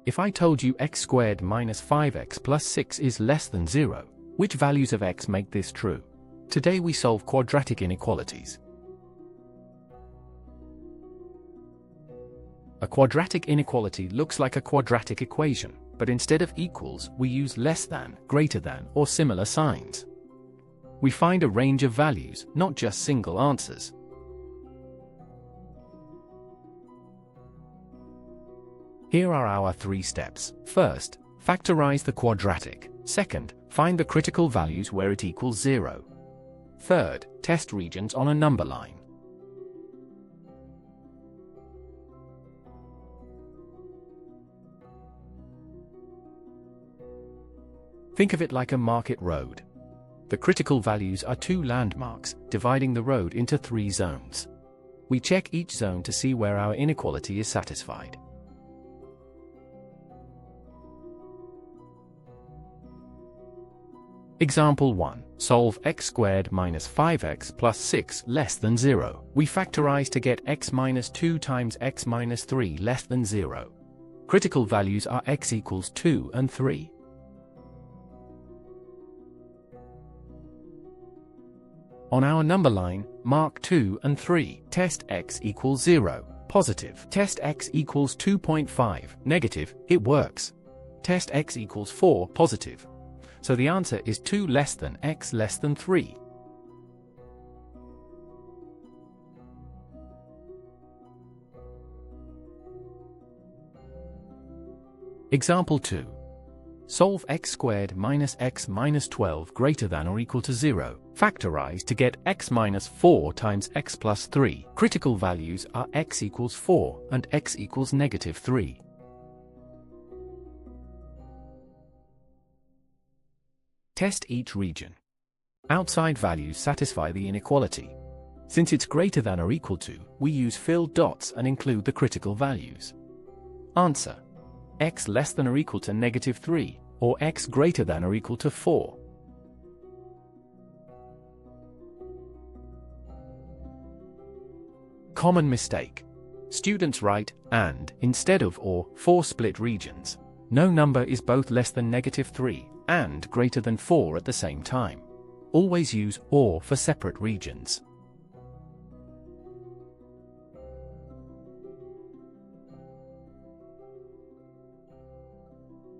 If I told you x squared minus 5x plus 6 is less than 0, which values of x make this true? Today we solve quadratic inequalities. A quadratic inequality looks like a quadratic equation, but instead of equals, we use less than, greater than, or similar signs. We find a range of values, not just single answers. Here are our 3 steps. First, factorize the quadratic. Second, find the critical values where it equals 0. Third, test regions on a number line. Think of it like a market road. The critical values are 2 landmarks, dividing the road into 3 zones. We check each zone to see where our inequality is satisfied. Example 1. Solve x squared minus 5x plus 6 less than 0. We factorize to get x minus 2 times x minus 3 less than 0. Critical values are x equals 2 and 3. On our number line, mark 2 and 3. Test x equals 0, positive. Test x equals 2.5, negative. It works. Test x equals 4, positive. So the answer is 2 less than x less than 3. Example 2. Solve x squared minus x minus 12 greater than or equal to 0. Factorize to get x minus 4 times x plus 3. Critical values are x equals 4 and x equals negative 3. Test each region. Outside values satisfy the inequality. Since it's greater than or equal to, we use filled dots and include the critical values. Answer: x less than or equal to negative 3, or x greater than or equal to 4. Common mistake. Students write "and" instead of "or" for split regions. No number is both less than negative 3 and greater than 4 at the same time. Always use "or" for separate regions.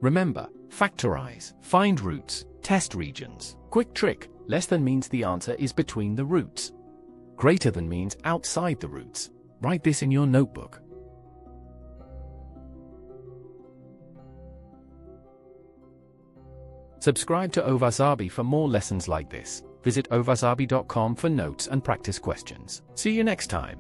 Remember, factorize, find roots, test regions. Quick trick: less than means the answer is between the roots. Greater than means outside the roots. Write this in your notebook. Subscribe to Ovasaabi for more lessons like this. Visit ovasaabi.com for notes and practice questions. See you next time.